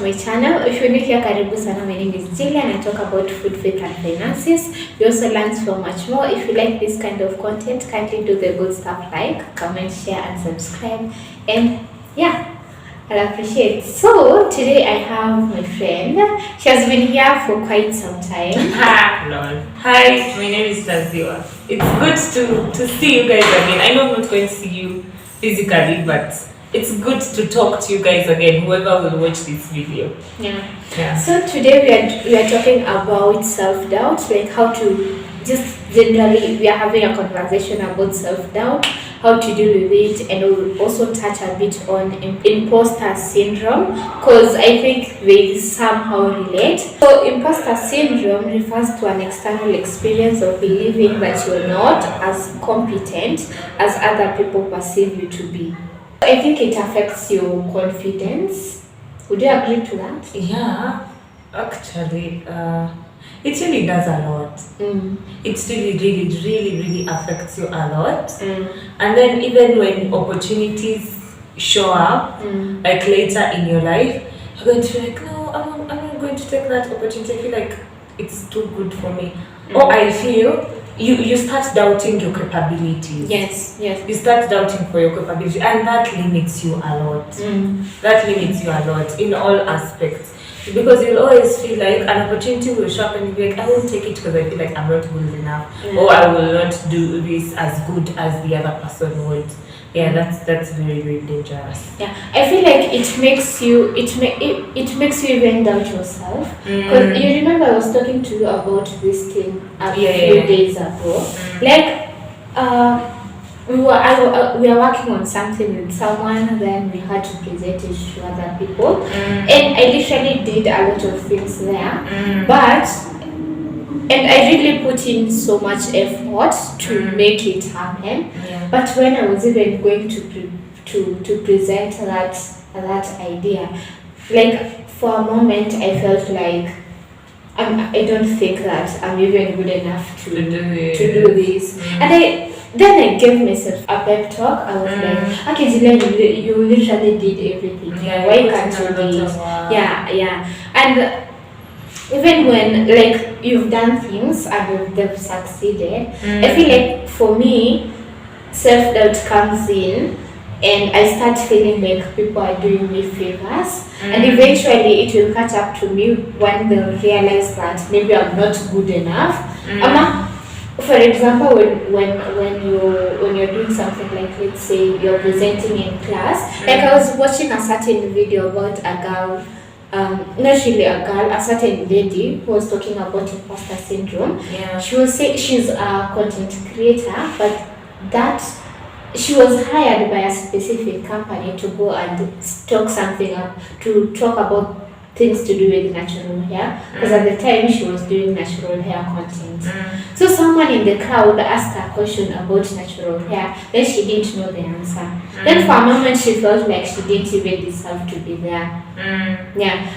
to my channel. If you're new here, karibu sana. My name is Jillian and I talk about food, faith and finances. We also learn so much more. If you like this kind of content, kindly do the good stuff like comment, share and subscribe. And yeah, I'll appreciate. So today I have my friend. She has been here for quite some time. Hi, my name is Taziwa. It's good to see you guys again. I know I'm not going to see you physically, but it's good to talk to you guys again, whoever will watch this video. Yeah. So today we are talking about self-doubt, like how to just generally we are having a conversation about self-doubt, how to deal with it, and we'll also touch a bit on imposter syndrome because I think they somehow relate. So imposter syndrome refers to an external experience of believing that you're not as competent as other people perceive you to be. I think it affects your confidence. Would you agree to that? Yeah, actually, it really does a lot. It really affects you a lot. And then even when opportunities show up, like later in your life, you're going to be like, no, I'm not going to take that opportunity. I feel like it's too good for me. Or I feel you start doubting your capabilities. Yes. You start doubting for your capability, and that limits you a lot. That limits you a lot in all aspects. Because you'll always feel like an opportunity will show up and you'll be like, I won't take it because I feel like I'm not good enough. Or I will not do this as good as the other person would. Yeah, that's very dangerous. Yeah, I feel like it makes you even doubt yourself. Because you remember I was talking to you about this thing a few days ago. Like, we were working on something with someone, then we had to present it to other people, and I literally did a lot of things there, and I really put in so much effort to make it happen. But when I was even going to present that idea, like for a moment I felt like I don't think that I'm even good enough to do this. And then I gave myself a pep talk. I was like, okay, Jillian, you literally did everything. Why can't you do it? Yeah. And even when like you've done things and they've succeeded, I feel like for me, self-doubt comes in and I start feeling like people are doing me favors, and eventually it will catch up to me when they'll realize that maybe I'm not good enough. For example, when you're doing something like, let's say you're presenting in class, like I was watching a certain video about a girl, not really a girl, a certain lady who was talking about imposter syndrome. She was saying she's a content creator, but that she was hired by a specific company to go and talk something up, to talk about things to do with natural hair, because at the time she was doing natural hair content. So someone in the crowd asked her a question about natural hair, then she didn't know the answer. Then for a moment she felt like she didn't even deserve to be there.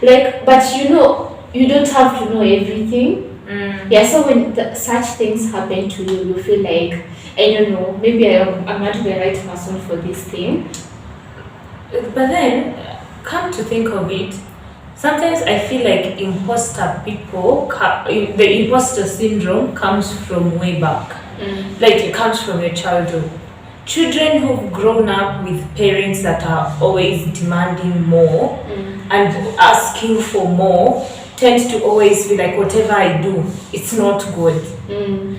Like, but you don't have to know everything. So when such things happen to you, you feel like, I don't know, maybe I'm not the right person for this thing. But then, come to think of it, sometimes I feel like the imposter syndrome comes from way back. Like it comes from your childhood. Children who've grown up with parents that are always demanding more and asking for more tend to always feel like whatever I do, it's not good.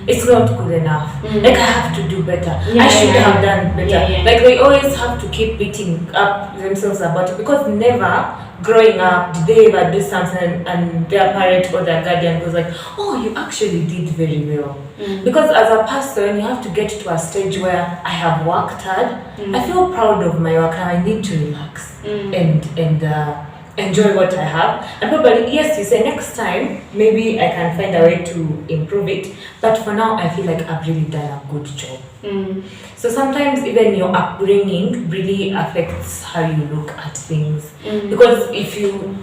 It's not good enough. Like I have to do better. I should have done better. Like they always have to keep beating up themselves about it, because never growing up did they ever do something and their parent or their guardian was like, oh, you actually did very well. Because as a person, you have to get to a stage where I have worked hard. I feel proud of my work and I need to relax and enjoy what I have. And probably, yes, you say next time, maybe I can find a way to improve it. But for now, I feel like I've really done a good job. So sometimes even your upbringing really affects how you look at things. Because if you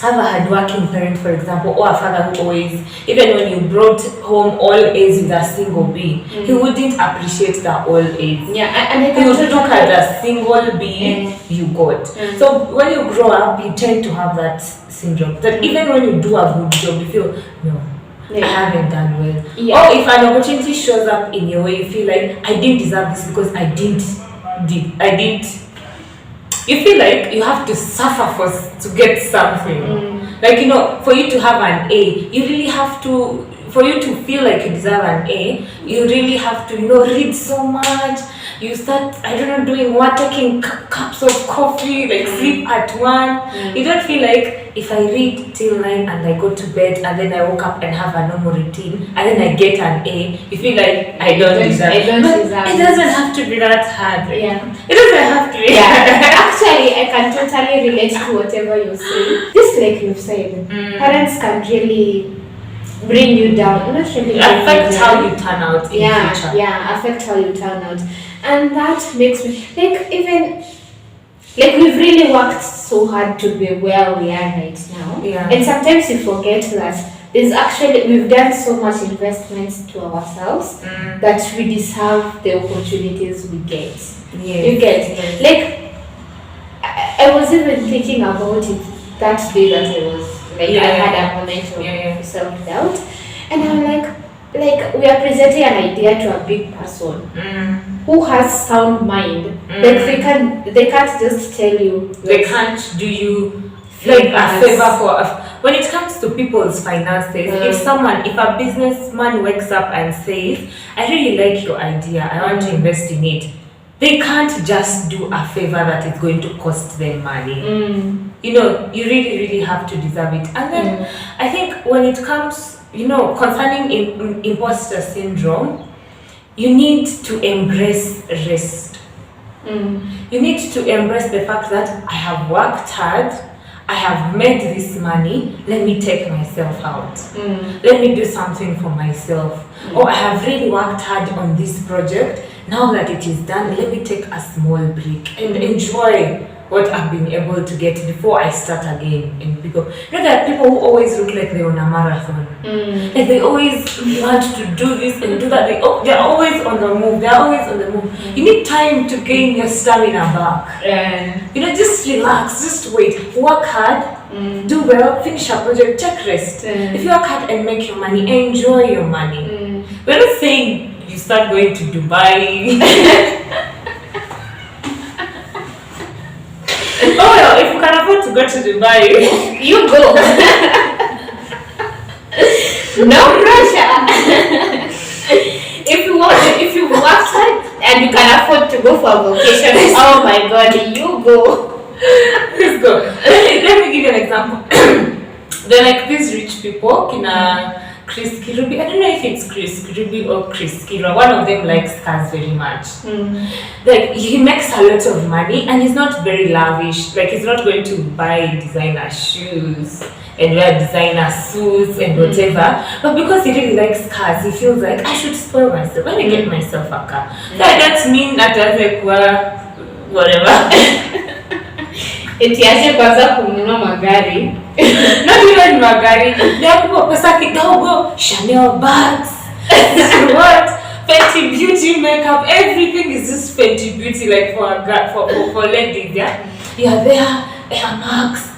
have a hardworking parent, for example, or a father who always, even when you brought home all A's with a single B, he wouldn't appreciate the all A's. Yeah, and I He can would totally look at the single B you got. So when you grow up, you tend to have that syndrome. That even when you do a good job, you feel, no, I haven't done well. Yeah. Or if an opportunity shows up in your way, you feel like I didn't deserve this because I didn't. You feel like you have to suffer to get something. Like, for you to have an A, you really have to, for you to feel like you deserve an A, you really have to, read so much. You start, I don't know, doing what, taking cups of coffee, like sleep at 1. You don't feel like if I read till 9 and I go to bed and then I woke up and have a normal routine and then I get an A, you feel like I don't deserve it. It doesn't have to be that hard. Yeah. It doesn't have to be. Yeah. Actually, I can totally relate to whatever you're saying. Just like you've said, parents can really bring you down. Not really affect how you turn out in future. Yeah, affect how you turn out. And that makes me, even, we've really worked so hard to be where we are right now. Yeah. And sometimes you forget that we've done so much investments to ourselves that we deserve the opportunities we get. Yes. You get, I was even thinking about it that day that I was, I had a moment of self-doubt. And I'm like we are presenting an idea to a big person who has sound mind. Like they can't just tell you. They can't do you like a favor for when it comes to people's finances. If a businessman wakes up and says, I really like your idea, I want to invest in it, they can't just do a favor that is going to cost them money. You really, really have to deserve it. And then I think when it comes, concerning imposter syndrome, you need to embrace rest. You need to embrace the fact that I have worked hard, I have made this money, let me take myself out. Let me do something for myself. Or I have really worked hard on this project, now that it is done, let me take a small break and enjoy what I've been able to get before I start again. And there are people who always look like they're on a marathon. Like they always want to do this and do that. They're always on the move. You need time to gain your stamina back. Just relax, just wait, work hard, do well, finish a project, take rest. If you work hard and make your money, enjoy your money. We're not saying you start going to Dubai. Oh well, if you can afford to go to Dubai, you go. No pressure. If you work hard and you can afford to go for a vacation, oh my God, you go. Let's go. Let me give you an example. They're like these rich people in Chris Kirubi. I don't know if it's Chris Kirubi or Chris Kira. One of them likes cars very much. Like he makes a lot of money and he's not very lavish. Like he's not going to buy designer shoes and wear designer suits and whatever. But because he really likes cars, he feels like I should spoil myself. Let me get myself a car. That doesn't mean that doesn't whatever. Etiache kwanza kununua magari. Not even magari. There are people pesa kidogo, Chanel bags, what? Fenty Beauty makeup, everything is just Fenty Beauty, like for ladies, yeah? Yeah, there, Air Max,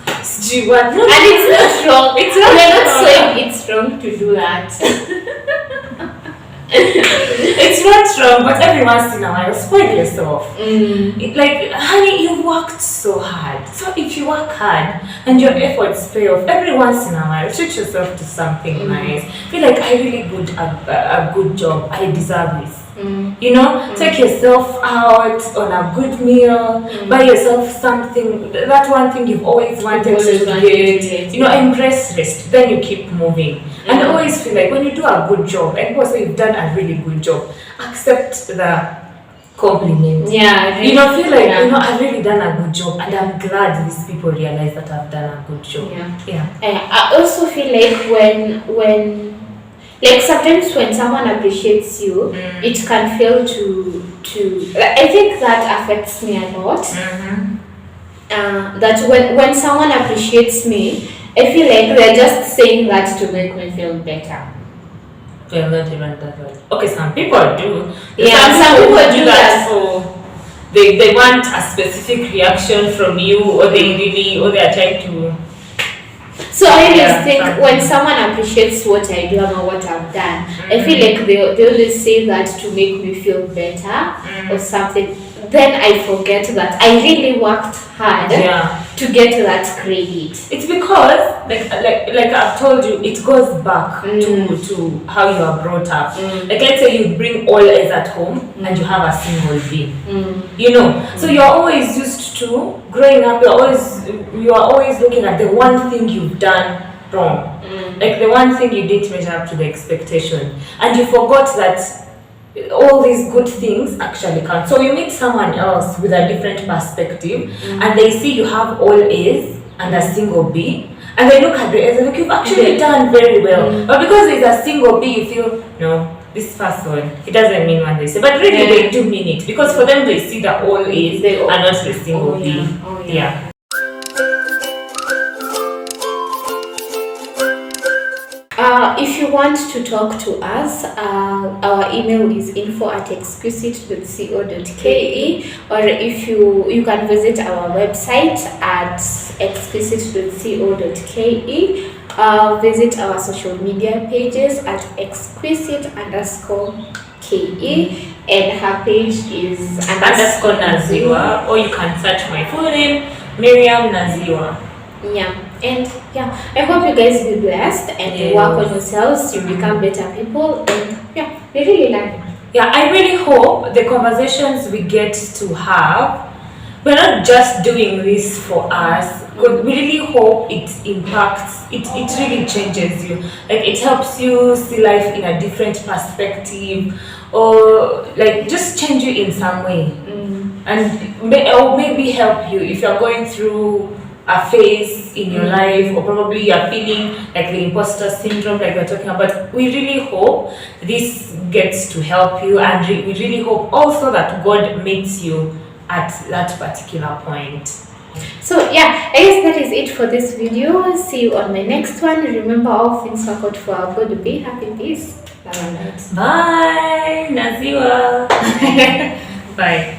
what? And it's not wrong. We're not saying it's wrong to do that. It's not wrong, but every once in a while, spoil yourself. Like, honey, you worked so hard. So if you work hard and your efforts pay off, every once in a while, treat yourself to something nice. Feel like I really did a good job. I deserve this. Take yourself out on a good meal, buy yourself something, that one thing you've always wanted to get. Embrace rest, then you keep moving. And always feel like when you do a good job, and also you've done a really good job, accept the compliment. Yeah. Feel like, I've really done a good job and I'm glad these people realize that I've done a good job. I also feel like when like sometimes when someone appreciates you, it can feel to I think that affects me a lot. That when someone appreciates me, I feel like they're just saying that to make me feel better. Well, not even that way. Okay, some people do. Yeah, some people do that. So they want a specific reaction from you, or or they are trying to. So I always think when someone appreciates what I do or what I've done, I feel like they always say that to make me feel better or something. Then I forget that I really worked hard to get that credit. It's because like I've told you, it goes back to how you are brought up. Like let's say you bring all A's at home and you have a single B. You know, so you're always used to growing up. You are always looking at the one thing you've done wrong, like the one thing you didn't measure up to the expectation, and you forgot that all these good things actually count. So you meet someone else with a different perspective, and they see you have all A's and a single B, and they look at the A's and like, you've actually done very well. But because there's a single B, you feel, no, this person, it doesn't mean what they say. But really they do mean it, because for them they see the all A's and not the single B. Yeah. If you want to talk to us, our email is info@exquisite.co.ke, or if you can visit our website at exquisite.co.ke. Visit our social media pages at exquisite_ke, and her page is _Naziwa, or you can search my full name, Miriam Naziwa. Yeah, and I hope you guys be blessed and you work on yourselves, you become better people, and we really love it. Yeah, I really hope the conversations we get to have, we're not just doing this for us, but we really hope it impacts, it really changes you. Like it helps you see life in a different perspective, or like just change you in some way. And or maybe help you if you're going through a phase in your life, or probably you're feeling like the imposter syndrome like we're talking about. We really hope this gets to help you, and we really hope also that God meets you at that particular point. So I guess that is it for this video. See you on my next one. Remember, all things work out for our good. Be happy, peace. Bye, Naziwa. Bye.